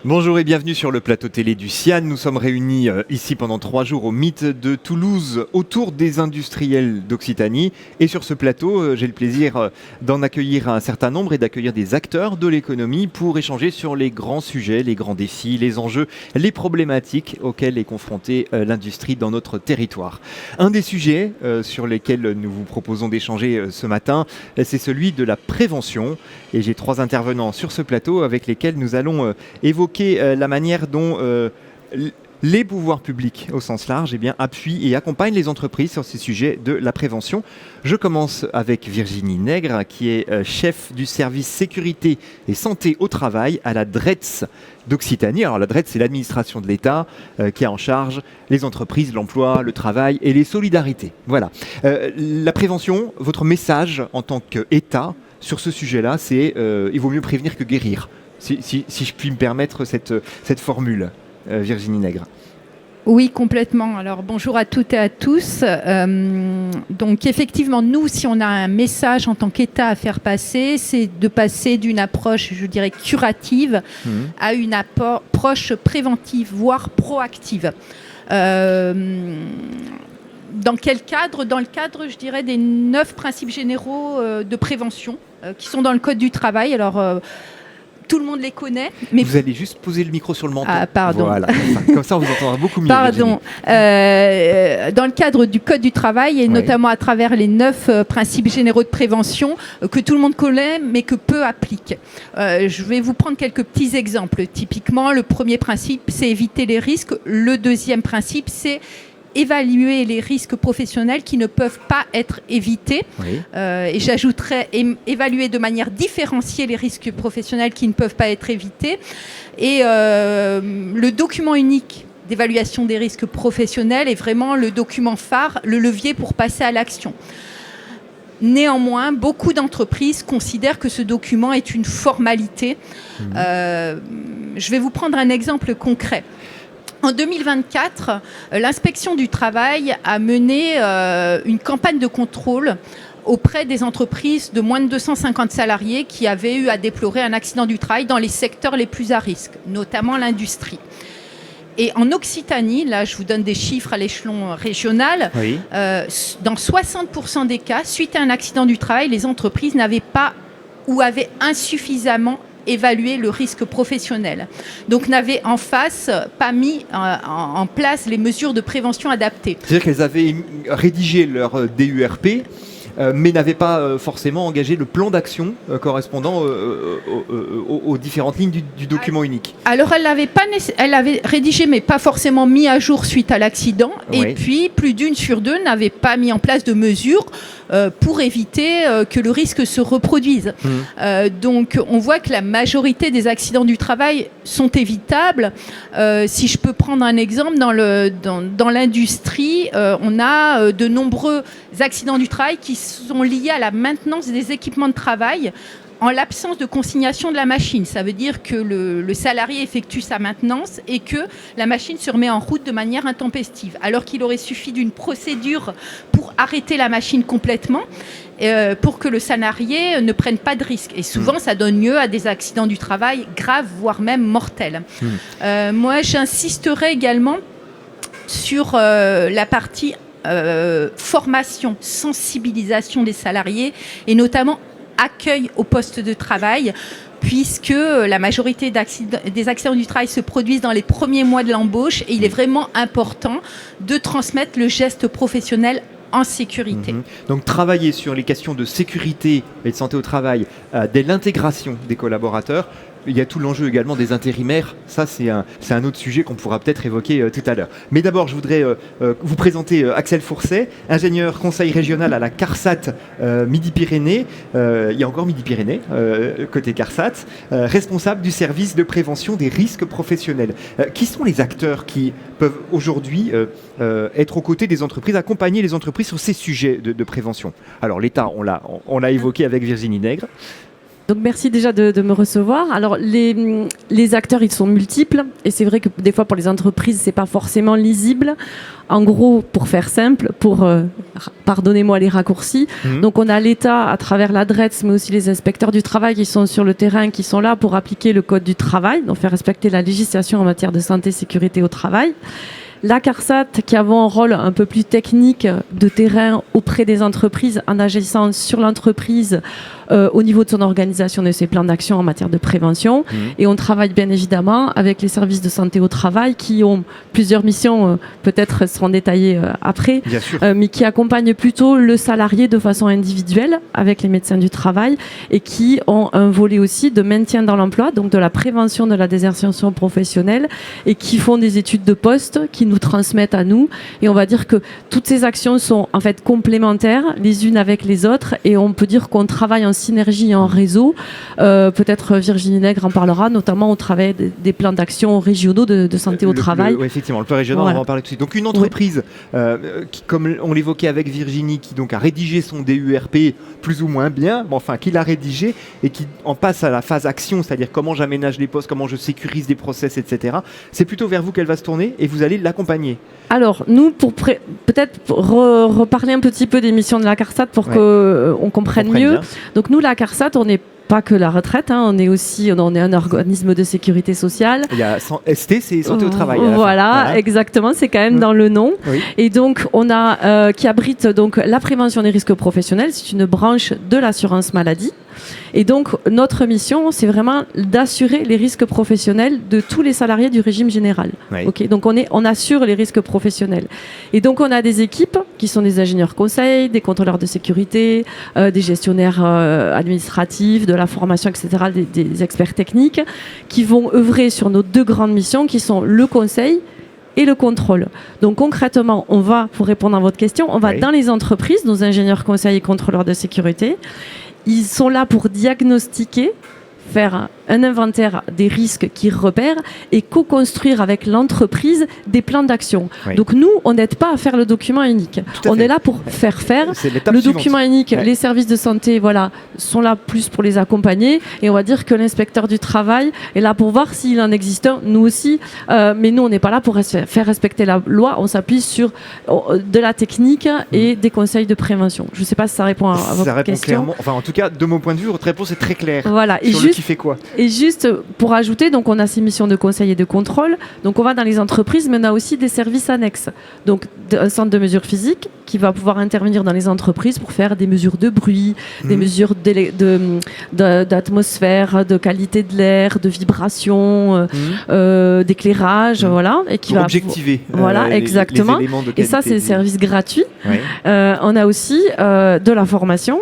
Bonjour et bienvenue sur le plateau télé du CIAN. Nous sommes réunis ici pendant 3 jours au Mythe de Toulouse autour des industriels d'Occitanie. Et sur ce plateau, j'ai le plaisir d'en accueillir un certain nombre et d'accueillir des acteurs de l'économie pour échanger sur les grands sujets, les grands défis, les enjeux, les problématiques auxquelles est confrontée l'industrie dans notre territoire. Un des sujets sur lesquels nous vous proposons d'échanger ce matin, c'est celui de la prévention. Et j'ai 3 intervenants sur ce plateau avec lesquels nous allons évoquer la manière dont les pouvoirs publics au sens large appuient et accompagnent les entreprises sur ces sujets de la prévention. Je commence avec Virginie Nègre, qui est chef du service sécurité et santé au travail à la DREETS d'Occitanie. Alors la DREETS, c'est l'administration de l'État qui a en charge les entreprises, l'emploi, le travail et les solidarités. Voilà. La prévention, votre message en tant qu'État sur ce sujet-là, c'est il vaut mieux prévenir que guérir. Si je puis me permettre cette formule, Virginie Nègre. Oui, complètement. Alors, bonjour à toutes et à tous. Donc, effectivement, nous, si on a un message en tant qu'État à faire passer, c'est de passer d'une approche, je dirais, curative à une approche préventive, voire proactive. Dans quel cadre ? Dans le cadre, je dirais, des 9 principes généraux de prévention qui sont dans le Code du travail. Alors, tout le monde les connaît. Mais vous allez juste poser le micro sur le menton. Ah, pardon. Voilà, comme ça, on vous entendra beaucoup mieux. Pardon. Dans le cadre du Code du travail et notamment à travers les 9 principes généraux de prévention que tout le monde connaît mais que peu applique. Je vais vous prendre quelques petits exemples. Typiquement, le premier principe, c'est éviter les risques. Le deuxième principe, c'est évaluer les risques professionnels qui ne peuvent pas être évités. Oui. Et j'ajouterais évaluer de manière différenciée les risques professionnels qui ne peuvent pas être évités. Et le document unique d'évaluation des risques professionnels est vraiment le document phare, le levier pour passer à l'action. Néanmoins, beaucoup d'entreprises considèrent que ce document est une formalité. Je vais vous prendre un exemple concret. En 2024, l'inspection du travail a mené une campagne de contrôle auprès des entreprises de moins de 250 salariés qui avaient eu à déplorer un accident du travail dans les secteurs les plus à risque, notamment l'industrie. Et en Occitanie, là je vous donne des chiffres à l'échelon régional, oui. Dans 60% des cas, suite à un accident du travail, les entreprises n'avaient pas ou avaient insuffisamment évaluer le risque professionnel. Donc n'avaient en face pas mis en place les mesures de prévention adaptées. C'est-à-dire qu'elles avaient rédigé leur DURP, mais n'avaient pas forcément engagé le plan d'action correspondant aux différentes lignes du document unique. Alors elle l'avait rédigé mais pas forcément mis à jour suite à l'accident. Oui. Et puis plus d'une sur 2 n'avait pas mis en place de mesures pour éviter que le risque se reproduise. Donc on voit que la majorité des accidents du travail sont évitables. Si je peux prendre un exemple, dans l'industrie, on a de nombreux accidents du travail qui sont liés à la maintenance des équipements de travail en l'absence de consignation de la machine. Ça veut dire que le salarié effectue sa maintenance et que la machine se remet en route de manière intempestive, alors qu'il aurait suffi d'une procédure pour arrêter la machine complètement pour que le salarié ne prenne pas de risque. Et souvent, ça donne lieu à des accidents du travail graves, voire même mortels. Moi, j'insisterai également sur la partie formation, sensibilisation des salariés et notamment accueil au poste de travail, puisque la majorité des accidents du travail se produisent dans les premiers mois de l'embauche et il est vraiment important de transmettre le geste professionnel en sécurité. Donc travailler sur les questions de sécurité et de santé au travail dès l'intégration des collaborateurs. Il y a tout l'enjeu également des intérimaires. Ça, c'est un autre sujet qu'on pourra peut-être évoquer tout à l'heure. Mais d'abord, je voudrais vous présenter Axel Fourcet, ingénieur conseil régional à la CARSAT Midi-Pyrénées. Il y a encore Midi-Pyrénées, côté CARSAT, responsable du service de prévention des risques professionnels. Qui sont les acteurs qui peuvent aujourd'hui être aux côtés des entreprises, accompagner les entreprises sur ces sujets de prévention ? Alors l'État, on l'a évoqué avec Virginie Nègre. Donc merci déjà de me recevoir. Alors les acteurs, ils sont multiples et c'est vrai que des fois pour les entreprises, c'est pas forcément lisible. En gros, pour faire simple, pardonnez-moi les raccourcis, donc on a l'État à travers l'ADRETS, mais aussi les inspecteurs du travail qui sont sur le terrain, qui sont là pour appliquer le code du travail, donc faire respecter la législation en matière de santé et sécurité au travail. La CARSAT qui a un rôle un peu plus technique de terrain auprès des entreprises en agissant sur l'entreprise au niveau de son organisation de ses plans d'action en matière de prévention. Et on travaille bien évidemment avec les services de santé au travail qui ont plusieurs missions, peut-être seront détaillées après, mais qui accompagnent plutôt le salarié de façon individuelle avec les médecins du travail et qui ont un volet aussi de maintien dans l'emploi, donc de la prévention de la désinsertion professionnelle et qui font des études de poste, qui nous transmettent à nous. Et on va dire que toutes ces actions sont en fait complémentaires les unes avec les autres et on peut dire qu'on travaille en synergie, en réseau. Peut-être Virginie Nègre en parlera, notamment au travers des plans d'action régionaux de santé au travail. Oui, effectivement, le plan régional, on va en parler tout de suite. Donc une entreprise, qui, comme on l'évoquait avec Virginie, qui donc a rédigé son DURP plus ou moins bien, qui l'a rédigé et qui en passe à la phase action, c'est-à-dire comment j'aménage les postes, comment je sécurise des process, etc. C'est plutôt vers vous qu'elle va se tourner et vous allez l'accompagner. Alors, nous, pour peut-être reparler un petit peu des missions de la CARSAT pour qu'on comprenne mieux. Bien. Donc nous, la CARSAT, on n'est pas que la retraite, on est un organisme de sécurité sociale. Il y a ST, c'est santé au travail. Voilà, exactement, c'est quand même dans le nom. Oui. Et donc, on a qui abrite donc la prévention des risques professionnels, c'est une branche de l'assurance maladie. Et donc, notre mission, c'est vraiment d'assurer les risques professionnels de tous les salariés du régime général. Oui. Okay, donc, on assure les risques professionnels. Et donc, on a des équipes qui sont des ingénieurs conseils, des contrôleurs de sécurité, des gestionnaires administratifs, de la formation, etc., des experts techniques, qui vont œuvrer sur nos deux grandes missions, qui sont le conseil et le contrôle. Donc concrètement, pour répondre à votre question, on va dans les entreprises, nos ingénieurs conseils et contrôleurs de sécurité. Ils sont là pour diagnostiquer, faire un inventaire des risques qu'ils repèrent et co-construire avec l'entreprise des plans d'action. Oui. Donc nous, on n'aide pas à faire le document unique. On est là pour faire le document unique. Les services de santé sont là plus pour les accompagner et on va dire que l'inspecteur du travail est là pour voir s'il en existe un, nous aussi. Mais nous, on n'est pas là pour faire respecter la loi. On s'appuie sur de la technique et des conseils de prévention. Je ne sais pas si ça répond à votre question. Clairement. En tout cas, de mon point de vue, votre réponse est très claire. Voilà. Sur le qui fait quoi. Et juste pour ajouter, donc on a ces missions de conseil et de contrôle. Donc on va dans les entreprises, mais on a aussi des services annexes. Donc un centre de mesure physique qui va pouvoir intervenir dans les entreprises pour faire des mesures de bruit, des mesures d'atmosphère, de qualité de l'air, de vibration, d'éclairage, et qui va objectiver. Exactement. Les éléments de qualité. Et ça, c'est des services gratuits. Oui. On a aussi de la formation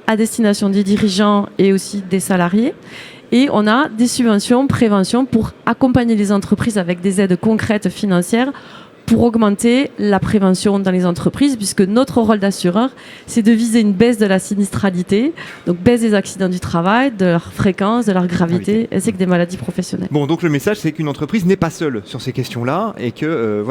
à destination des dirigeants et aussi des salariés. Et on a des subventions, prévention pour accompagner les entreprises avec des aides concrètes financières pour augmenter la prévention dans les entreprises, puisque notre rôle d'assureur, c'est de viser une baisse de la sinistralité, donc baisse des accidents du travail, de leur fréquence, de leur gravité, ainsi que des maladies professionnelles. Bon, donc le message, c'est qu'une entreprise n'est pas seule sur ces questions-là, et que,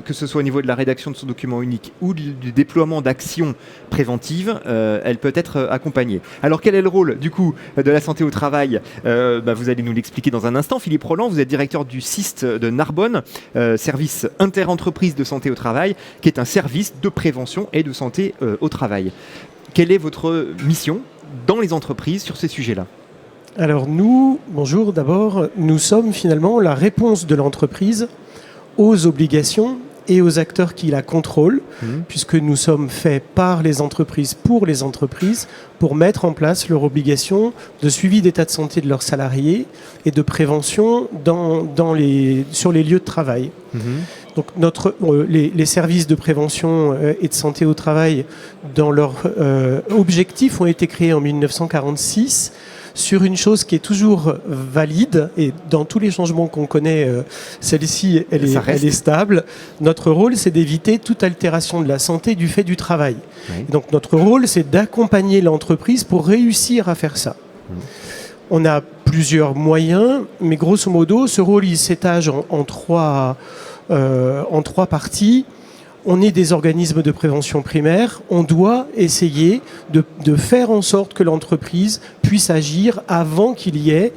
que ce soit au niveau de la rédaction de son document unique ou du déploiement d'actions préventives, elle peut être accompagnée. Alors, quel est le rôle, du coup, de la santé au travail ? Vous allez nous l'expliquer dans un instant. Philippe Roland, vous êtes directeur du CIST de Narbonne, service entreprise de santé au travail, qui est un service de prévention et de santé au travail. Quelle est votre mission dans les entreprises sur ces sujets-là ? Alors bonjour d'abord, nous sommes finalement la réponse de l'entreprise aux obligations et aux acteurs qui la contrôlent, puisque nous sommes faits par les entreprises pour mettre en place leur obligation de suivi d'état de santé de leurs salariés et de prévention sur les lieux de travail. Donc les services de prévention et de santé au travail, dans leur objectif, ont été créés en 1946 sur une chose qui est toujours valide, et dans tous les changements qu'on connaît, celle-ci, elle est stable. Notre rôle, c'est d'éviter toute altération de la santé du fait du travail. Oui. Donc notre rôle, c'est d'accompagner l'entreprise pour réussir à faire ça. On a plusieurs moyens, mais grosso modo, ce rôle, il s'étage en trois parties. on est des organismes de prévention primaire, on doit essayer de faire en sorte que l'entreprise puisse agir avant qu'il y ait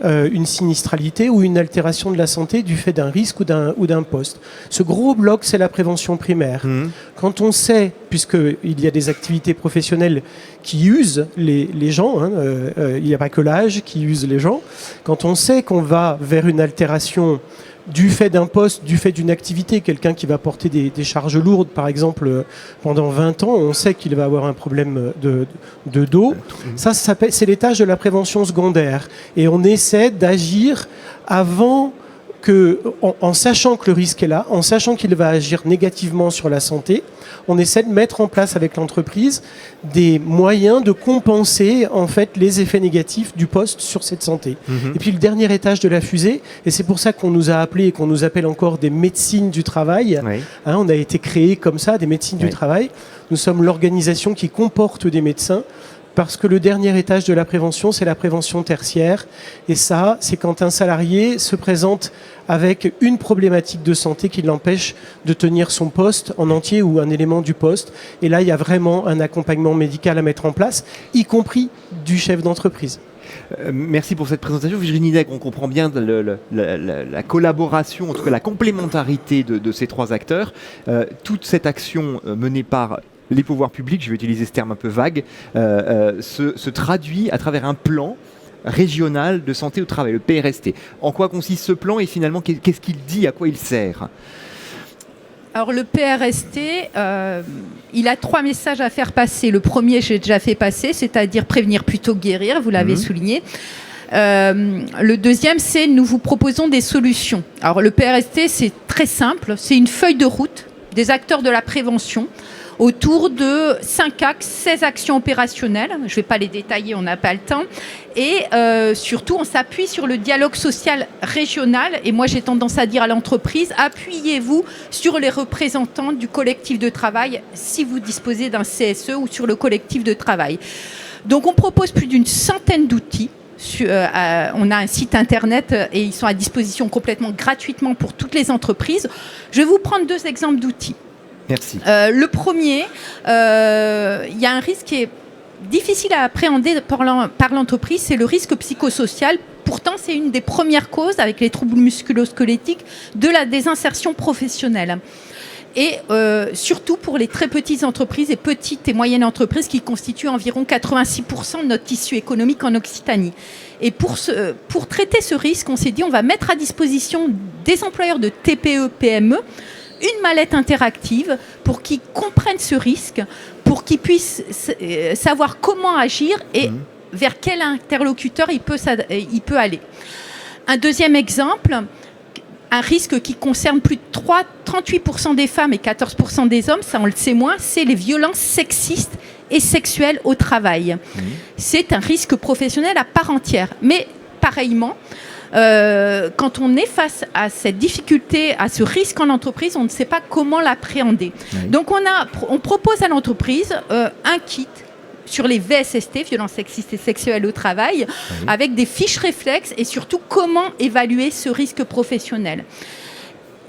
une sinistralité ou une altération de la santé du fait d'un risque ou d'un poste. Ce gros bloc, c'est la prévention primaire. Quand on sait, puisqu'il y a des activités professionnelles qui usent les gens, il n'y a pas que l'âge qui use les gens, quand on sait qu'on va vers une altération du fait d'un poste, du fait d'une activité, quelqu'un qui va porter des charges lourdes, par exemple, pendant 20 ans, on sait qu'il va avoir un problème de dos. Ça c'est les tâches de la prévention secondaire. Et on essaie d'agir avant en sachant que le risque est là, en sachant qu'il va agir négativement sur la santé, on essaie de mettre en place avec l'entreprise des moyens de compenser en fait les effets négatifs du poste sur cette santé. Et puis le dernier étage de la fusée, et c'est pour ça qu'on nous a appelés et qu'on nous appelle encore des médecines du travail. On a été créés comme ça, des médecines du travail. Nous sommes l'organisation qui comporte des médecins. Parce que le dernier étage de la prévention, c'est la prévention tertiaire. Et ça, c'est quand un salarié se présente avec une problématique de santé qui l'empêche de tenir son poste en entier ou un élément du poste. Et là, il y a vraiment un accompagnement médical à mettre en place, y compris du chef d'entreprise. Merci pour cette présentation. Virginie Dec, on comprend bien la collaboration, en tout cas la complémentarité de ces trois acteurs. Toute cette action menée par les pouvoirs publics, je vais utiliser ce terme un peu vague, se traduit à travers un plan régional de santé au travail, le PRST. En quoi consiste ce plan et finalement qu'est-ce qu'il dit, à quoi il sert ? Alors le PRST, il a 3 messages à faire passer. Le premier, j'ai déjà fait passer, c'est-à-dire prévenir plutôt que guérir, vous l'avez souligné. Le deuxième, c'est nous vous proposons des solutions. Alors le PRST, c'est très simple, c'est une feuille de route des acteurs de la prévention autour de 5 axes, 16 actions opérationnelles. Je ne vais pas les détailler, on n'a pas le temps. Et surtout, on s'appuie sur le dialogue social régional. Et moi, j'ai tendance à dire à l'entreprise, appuyez-vous sur les représentants du collectif de travail si vous disposez d'un CSE ou sur le collectif de travail. Donc, on propose plus d'une centaine d'outils. On a un site internet et ils sont à disposition complètement gratuitement pour toutes les entreprises. Je vais vous prendre 2 exemples d'outils. Merci. Le premier, il y a un risque qui est difficile à appréhender par l'entreprise, c'est le risque psychosocial. Pourtant, c'est une des premières causes, avec les troubles musculo-squelettiques, de la désinsertion professionnelle. Et surtout pour les très petites entreprises et petites et moyennes entreprises qui constituent environ 86% de notre tissu économique en Occitanie. Et pour traiter ce risque, on s'est dit on va mettre à disposition des employeurs de TPE, PME, une mallette interactive pour qu'ils comprennent ce risque, pour qu'ils puissent savoir comment agir et vers quel interlocuteur il peut aller. Un deuxième exemple, un risque qui concerne plus de 38% des femmes et 14% des hommes, ça on le sait moins, c'est les violences sexistes et sexuelles au travail. C'est un risque professionnel à part entière. Mais pareillement, quand on est face à cette difficulté, à ce risque en entreprise, on ne sait pas comment l'appréhender. Donc on propose à l'entreprise un kit sur les VSST, violences sexistes et sexuelles au travail, avec des fiches réflexes et surtout comment évaluer ce risque professionnel.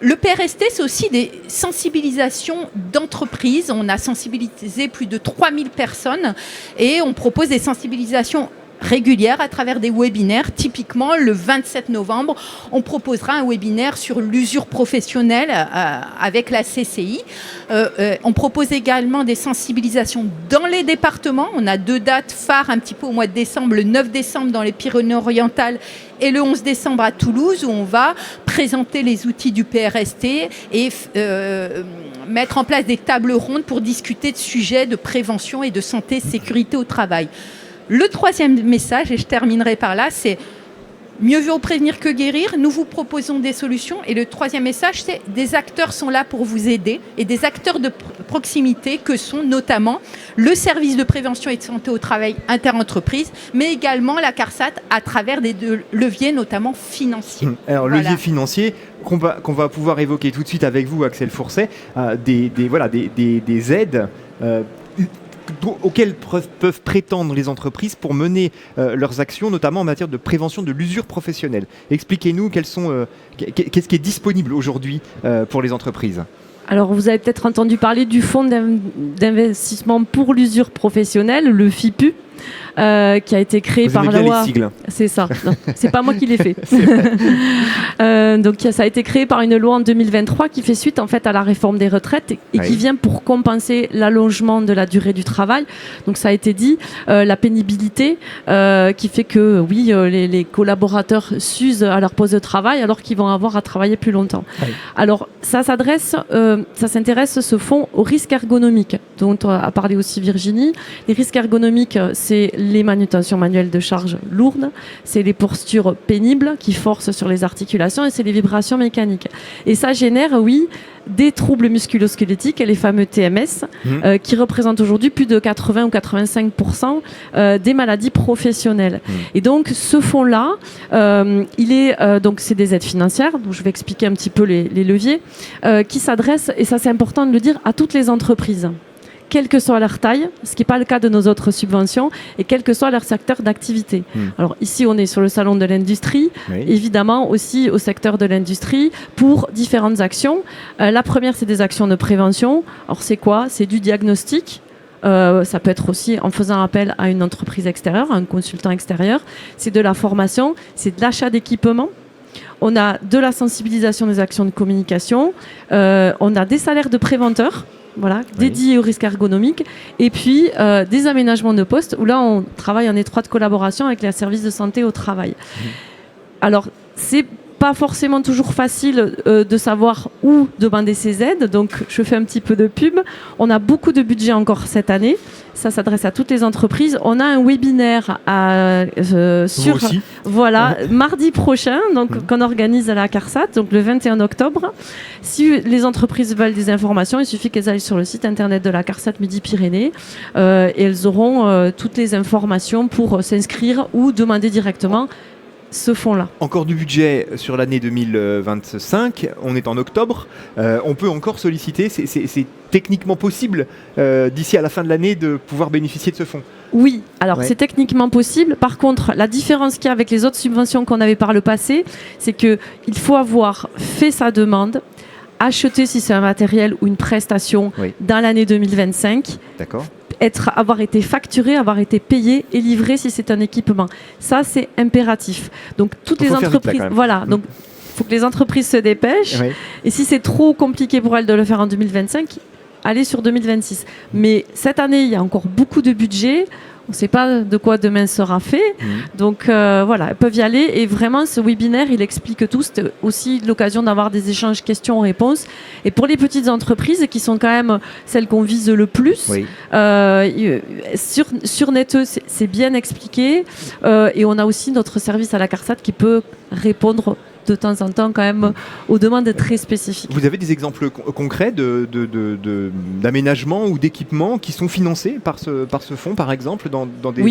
Le PRST, c'est aussi des sensibilisations d'entreprise. On a sensibilisé plus de 3000 personnes et on propose des sensibilisations régulière à travers des webinaires. Typiquement, le 27 novembre, on proposera un webinaire sur l'usure professionnelle avec la CCI. On propose également des sensibilisations dans les départements. On a 2 dates phares un petit peu au mois de décembre, le 9 décembre dans les Pyrénées-Orientales et le 11 décembre à Toulouse, où on va présenter les outils du PRST et mettre en place des tables rondes pour discuter de sujets de prévention et de santé et sécurité au travail. Le 3e message, et je terminerai par là, c'est mieux vaut prévenir que guérir. Nous vous proposons des solutions. Et le 3e message, c'est des acteurs sont là pour vous aider et des acteurs de proximité que sont notamment le service de prévention et de santé au travail interentreprise, mais également la CARSAT à travers des leviers notamment financiers. Alors, levier financier qu'on va pouvoir évoquer tout de suite avec vous, Axel Fourcet, des aides auxquelles peuvent prétendre les entreprises pour mener leurs actions, notamment en matière de prévention de l'usure professionnelle. Expliquez-nous qu'est-ce qui est disponible aujourd'hui pour les entreprises. Alors, vous avez peut-être entendu parler du fonds d'investissement pour l'usure professionnelle, le FIPU, qui a été créé Vous par aimez la bien loi. les sigles. C'est ça. Non, c'est pas moi qui l'ai fait. Donc, ça a été créé par une loi en 2023 qui fait suite en fait à la réforme des retraites et qui vient pour compenser l'allongement de la durée du travail. Donc, ça a été dit, la pénibilité qui fait que oui, les collaborateurs s'usent à leur poste de travail alors qu'ils vont avoir à travailler plus longtemps. Alors, ça s'intéresse ce fonds aux risques ergonomiques dont a parlé aussi Virginie. Les risques ergonomiques, c'est les manutentions manuelles de charges lourdes, c'est les postures pénibles qui forcent sur les articulations et c'est les vibrations mécaniques. Et ça génère, oui, des troubles musculo-squelettiques, les fameux TMS, qui représentent aujourd'hui plus de 80 ou 85% des maladies professionnelles. Et donc, ce fonds-là, donc c'est des aides financières, donc je vais expliquer un petit peu les leviers, qui s'adressent, et ça c'est important de le dire, à toutes les entreprises, quelle que soit leur taille, ce qui n'est pas le cas de nos autres subventions, et quel que soit leur secteur d'activité. Alors ici, on est sur le salon de l'industrie, évidemment aussi au secteur de l'industrie, pour différentes actions. La première, c'est des actions de prévention. Alors c'est quoi ? C'est du diagnostic. Ça peut être aussi en faisant appel à une entreprise extérieure, à un consultant extérieur. C'est de la formation, c'est de l'achat d'équipements. On a de la sensibilisation des actions de communication. On a des salaires de préventeurs. Voilà, dédiés aux risques ergonomiques, et puis des aménagements de postes où là on travaille en étroite collaboration avec les services de santé au travail. Alors c'est pas forcément toujours facile de savoir où demander ces aides, donc je fais un petit peu de pub. On a beaucoup de budget encore cette année, ça s'adresse à toutes les entreprises. On a un webinaire sur mardi prochain, donc qu'on organise à la CARSAT, donc le 21 octobre. Si les entreprises veulent des informations, il suffit qu'elles aillent sur le site internet de la CARSAT Midi-Pyrénées et elles auront toutes les informations pour s'inscrire ou demander directement ce fonds-là. Encore du budget sur l'année 2025, on est en octobre, on peut encore solliciter, c'est techniquement possible d'ici à la fin de l'année de pouvoir bénéficier de ce fonds. Oui, alors c'est techniquement possible. Par contre, la différence qu'il y a avec les autres subventions qu'on avait par le passé, c'est qu'il faut avoir fait sa demande, acheter si c'est un matériel ou une prestation dans l'année 2025. D'accord. Avoir été facturé, avoir été payé et livré si c'est un équipement. Ça, c'est impératif. Donc, toutes les entreprises... Donc, il faut que les entreprises se dépêchent. Et si c'est trop compliqué pour elles de le faire en 2025, allez sur 2026. Mais cette année, il y a encore beaucoup de budget. On ne sait pas de quoi demain sera fait. Donc voilà, elles peuvent y aller. Et vraiment, ce webinaire, il explique tout. C'était aussi l'occasion d'avoir des échanges questions-réponses. Et pour les petites entreprises, qui sont quand même celles qu'on vise le plus, sur Neteux, c'est bien expliqué. Et on a aussi notre service à la CARSAT qui peut répondre de temps en temps quand même aux demandes très spécifiques. Vous avez des exemples concrets d'aménagements ou d'équipements qui sont financés par ce fonds, par exemple, dans des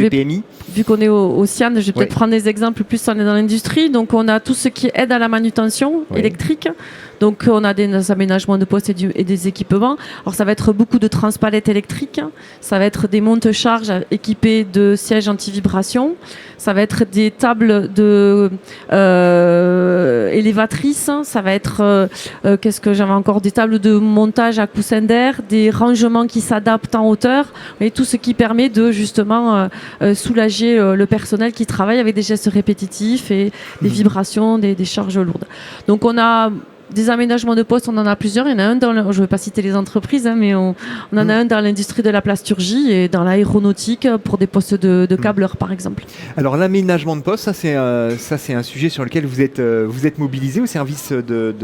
PMI? Vu qu'on est au CIAN, je vais peut-être prendre des exemples plus on est dans l'industrie. Donc on a tout ce qui aide à la manutention électrique. Donc on a des aménagements de postes et des équipements. Alors ça va être beaucoup de transpalettes électriques, ça va être des monte-charges équipées de sièges anti-vibration, ça va être des tables élévatrices, ça va être qu'est-ce que j'avais encore, des tables de montage à coussins d'air, des rangements qui s'adaptent en hauteur, et tout ce qui permet de justement soulager le personnel qui travaille avec des gestes répétitifs et des vibrations, des charges lourdes. Donc on a des aménagements de postes, on en a plusieurs. Il y en a un je ne vais pas citer les entreprises, mais on en a un dans l'industrie de la plasturgie et dans l'aéronautique pour des postes de câbleurs, par exemple. Alors l'aménagement de poste, ça c'est un sujet sur lequel vous êtes mobilisé au service de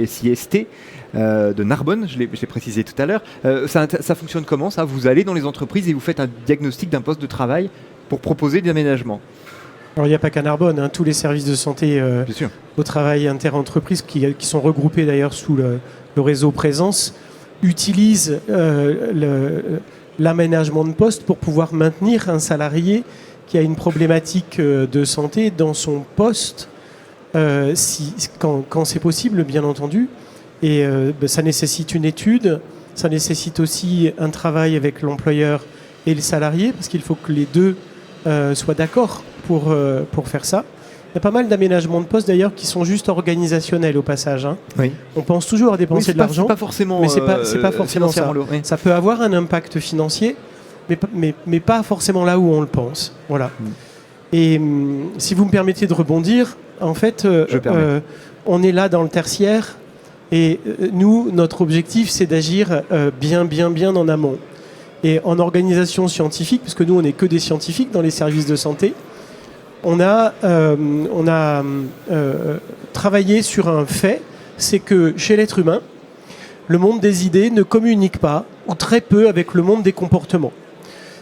SIST de Narbonne, je l'ai précisé tout à l'heure. Ça fonctionne comment ça ? Vous allez dans les entreprises et vous faites un diagnostic d'un poste de travail pour proposer des aménagements. Alors il n'y a pas qu'à Narbonne, tous les services de santé au travail inter-entreprises qui sont regroupés d'ailleurs sous le réseau Présence utilisent l'aménagement de poste pour pouvoir maintenir un salarié qui a une problématique de santé dans son poste quand c'est possible, bien entendu. Et ça nécessite une étude, ça nécessite aussi un travail avec l'employeur et le salarié parce qu'il faut que les deux soient d'accord pour faire ça. Il y a pas mal d'aménagements de postes d'ailleurs qui sont juste organisationnels au passage. Hein. Oui. On pense toujours à dépenser de l'argent, pas forcément, mais c'est pas forcément ça. Oui. Ça peut avoir un impact financier, mais pas forcément là où on le pense. Voilà. Et si vous me permettez de rebondir, en fait, on est là dans le tertiaire et nous, notre objectif, c'est d'agir bien en amont. Et en organisation scientifique, puisque nous, on n'est que des scientifiques dans les services de santé, on a travaillé sur un fait, c'est que chez l'être humain, le monde des idées ne communique pas, ou très peu, avec le monde des comportements.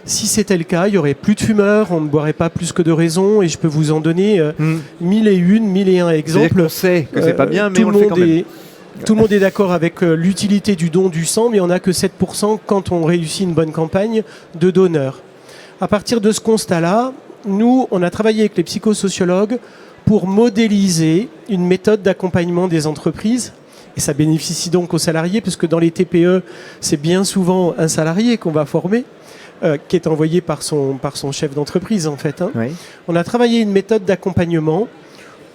Si c'était le cas, il n'y aurait plus de fumeurs, on ne boirait pas plus que de raison, et je peux vous en donner 1001 exemples. On sait que c'est pas bien, mais on le fait quand même. Tout le monde est d'accord avec l'utilité du don du sang, mais on n'a que 7% quand on réussit une bonne campagne de donneurs. À partir de ce constat-là, nous, on a travaillé avec les psychosociologues pour modéliser une méthode d'accompagnement des entreprises. Et ça bénéficie donc aux salariés, puisque dans les TPE, c'est bien souvent un salarié qu'on va former, qui est envoyé par son chef d'entreprise, en fait. Hein. Oui. On a travaillé une méthode d'accompagnement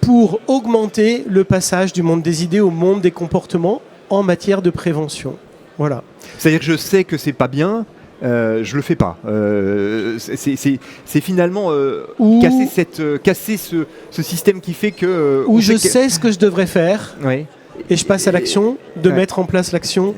pour augmenter le passage du monde des idées au monde des comportements en matière de prévention. Voilà. C'est-à-dire que je sais que c'est pas bien, je le fais pas. C'est finalement casser ce système qui fait que... Où je sais ce que je devrais faire, oui. Et je passe à l'action, mettre en place l'action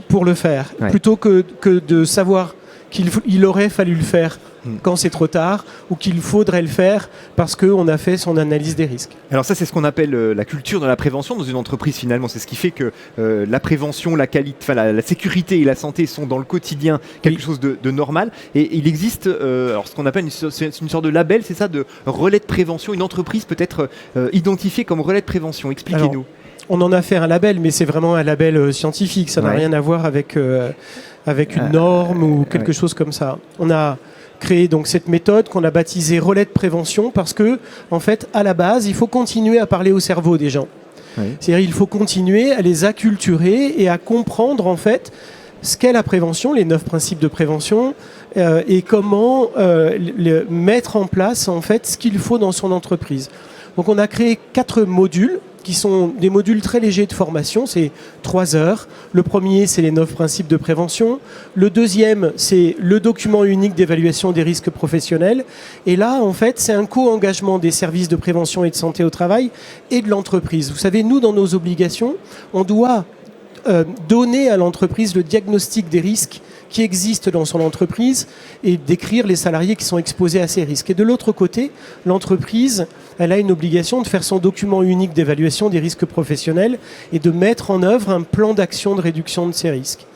pour le faire. Ouais. Plutôt que de savoir qu'il aurait fallu le faire quand c'est trop tard, ou qu'il faudrait le faire parce qu'on a fait son analyse des risques. Alors ça, c'est ce qu'on appelle la culture de la prévention dans une entreprise finalement. C'est ce qui fait que la prévention, la qualité, la sécurité et la santé sont dans le quotidien quelque chose de normal. Et il existe alors ce qu'on appelle une sorte de label, c'est ça, de relais de prévention. Une entreprise peut être identifiée comme relais de prévention. Expliquez-nous. Alors, on en a fait un label, mais c'est vraiment un label scientifique. Ça n'a rien à voir avec une norme ou quelque chose comme ça. On a créé donc cette méthode qu'on a baptisée relais de prévention parce que, en fait, à la base, il faut continuer à parler au cerveau des gens. Oui. C'est-à-dire il faut continuer à les acculturer et à comprendre, en fait, ce qu'est la prévention, les 9 principes de prévention, et comment mettre en place, en fait, ce qu'il faut dans son entreprise. Donc on a créé 4 modules qui sont des modules très légers de formation, c'est 3 heures. Le premier, c'est les 9 principes de prévention. Le deuxième, c'est le document unique d'évaluation des risques professionnels. Et là, en fait, c'est un co-engagement des services de prévention et de santé au travail et de l'entreprise. Vous savez, nous, dans nos obligations, on doit donner à l'entreprise le diagnostic des risques qui existent dans son entreprise et décrire les salariés qui sont exposés à ces risques. Et de l'autre côté, l'entreprise, elle a une obligation de faire son document unique d'évaluation des risques professionnels et de mettre en œuvre un plan d'action de réduction de ces risques.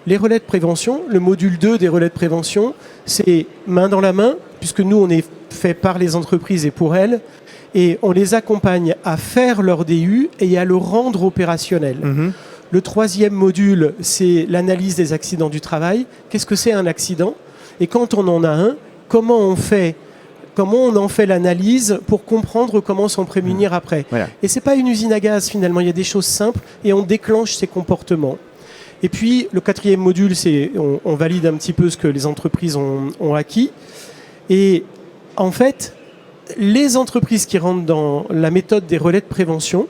Les relais de prévention, le module 2 des relais de prévention, c'est main dans la main, puisque nous, on est fait par les entreprises et pour elles, et on les accompagne à faire leur DU et à le rendre opérationnel. Le 3e module, c'est l'analyse des accidents du travail. Qu'est-ce que c'est un accident? Et quand on en a un, comment on en fait l'analyse pour comprendre comment s'en prémunir après. Voilà. Et ce n'est pas une usine à gaz finalement, il y a des choses simples et on déclenche ces comportements. Et puis le 4e module, c'est on valide un petit peu ce que les entreprises ont acquis. Et en fait, les entreprises qui rentrent dans la méthode des relais de prévention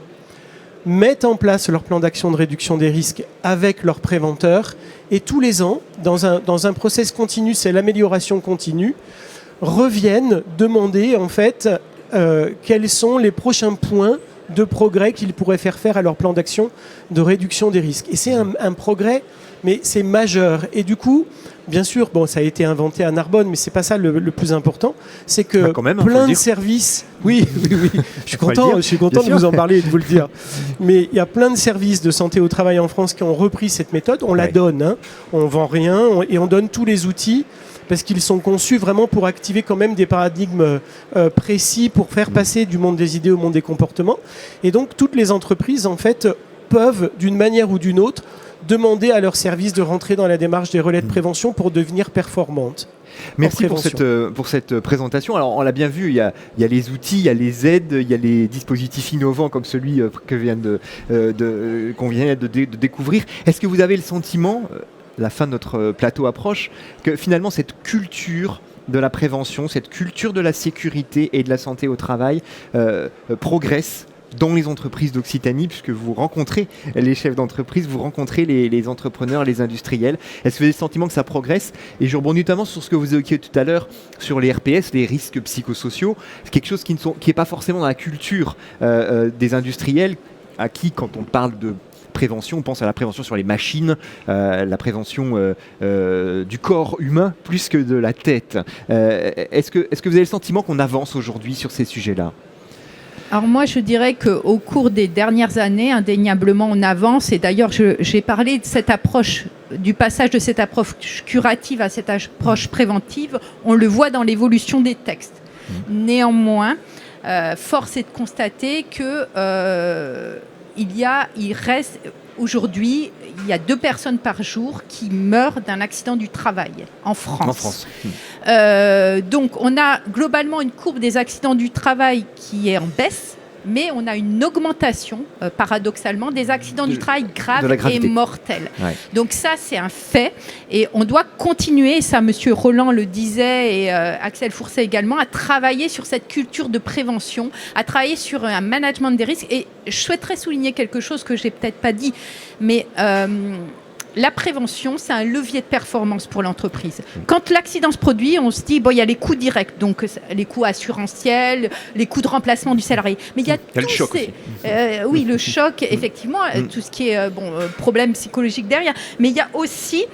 mettent en place leur plan d'action de réduction des risques avec leurs préventeurs et tous les ans, dans un process continu, c'est l'amélioration continue, reviennent demander en fait quels sont les prochains points de progrès qu'ils pourraient faire à leur plan d'action de réduction des risques. Et c'est un progrès, mais c'est majeur. Et du coup, bien sûr, bon, ça a été inventé à Narbonne, mais c'est pas ça le plus important. C'est que plein de services... Oui. Je suis content de vous en parler et de vous le dire. Mais il y a plein de services de santé au travail en France qui ont repris cette méthode. On la donne, hein. On vend rien et on donne tous les outils parce qu'ils sont conçus vraiment pour activer quand même des paradigmes précis pour faire passer du monde des idées au monde des comportements. Et donc, toutes les entreprises, en fait, peuvent, d'une manière ou d'une autre, demander à leurs services de rentrer dans la démarche des relais de prévention pour devenir performantes. Merci pour cette présentation. Alors, on l'a bien vu, il y a les outils, il y a les aides, il y a les dispositifs innovants comme celui qu'on vient de découvrir. Est-ce que vous avez le sentiment, la fin de notre plateau approche, que finalement cette culture de la prévention, cette culture de la sécurité et de la santé au travail progresse dans les entreprises d'Occitanie, puisque vous rencontrez les chefs d'entreprise, vous rencontrez les entrepreneurs, les industriels. Est-ce que vous avez le sentiment que ça progresse? Et je rebondis notamment sur ce que vous évoquiez tout à l'heure sur les RPS, les risques psychosociaux. C'est quelque chose qui n'est pas forcément dans la culture des industriels, à qui, quand on parle de prévention, on pense à la prévention sur les machines, la prévention du corps humain plus que de la tête. Est-ce que vous avez le sentiment qu'on avance aujourd'hui sur ces sujets-là? Alors moi, je dirais qu'au cours des dernières années, indéniablement, on avance. Et d'ailleurs, j'ai parlé de cette approche, du passage de cette approche curative à cette approche préventive. On le voit dans l'évolution des textes. Néanmoins, force est de constater que il reste aujourd'hui, il y a 2 personnes par jour qui meurent d'un accident du travail en France. Donc on a globalement une courbe des accidents du travail qui est en baisse, mais on a une augmentation, paradoxalement, des accidents du travail graves et mortels. Ouais. Donc ça, c'est un fait. Et on doit continuer, ça M. Roland le disait et Axel Fourcet également, à travailler sur cette culture de prévention, à travailler sur un management des risques. Et je souhaiterais souligner quelque chose que je n'ai peut-être pas dit, mais la prévention, c'est un levier de performance pour l'entreprise. Quand l'accident se produit, on se dit, bon, il y a les coûts directs, donc les coûts assurantiels, les coûts de remplacement du salarié. Mais il y a le choc aussi. Oui, le choc, effectivement, tout ce qui est problème psychologique derrière. Mais il y a aussi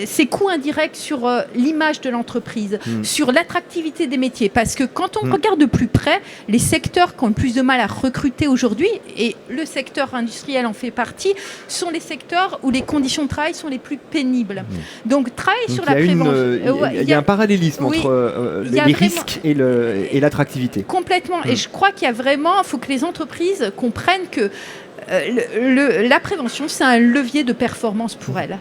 ces coûts indirects sur l'image de l'entreprise, sur l'attractivité des métiers. Parce que quand on regarde de plus près, les secteurs qui ont le plus de mal à recruter aujourd'hui, et le secteur industriel en fait partie, sont les secteurs où les conditions de travail sont les plus pénibles. Donc, travailler sur la prévention... Il y a un parallélisme entre les risques et l'attractivité. Complètement. Et je crois qu'il y a vraiment... Il faut que les entreprises comprennent que la prévention, c'est un levier de performance pour elles.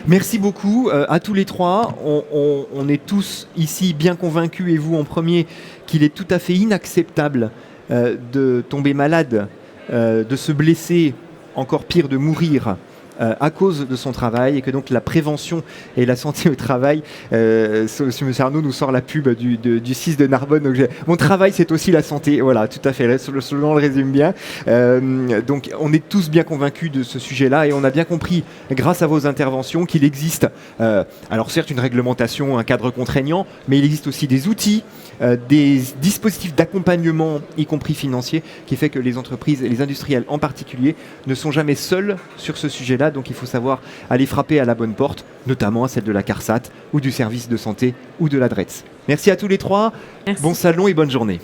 Merci beaucoup à tous les trois. On est tous ici bien convaincus, et vous en premier, qu'il est tout à fait inacceptable de tomber malade, de se blesser, encore pire de mourir à cause de son travail, et que donc la prévention et la santé au travail, M. Arnaud nous sort la pub du 6 de Narbonne, donc mon travail c'est aussi la santé, voilà, tout à fait, le slogan le résume bien. Donc on est tous bien convaincus de ce sujet-là, et on a bien compris grâce à vos interventions qu'il existe, alors certes une réglementation, un cadre contraignant, mais il existe aussi des outils, des dispositifs d'accompagnement, y compris financiers, qui fait que les entreprises et les industriels en particulier ne sont jamais seuls sur ce sujet-là. Donc il faut savoir aller frapper à la bonne porte, notamment à celle de la CARSAT ou du service de santé ou de la DRETS. Merci à tous les trois, Bon salon et bonne journée.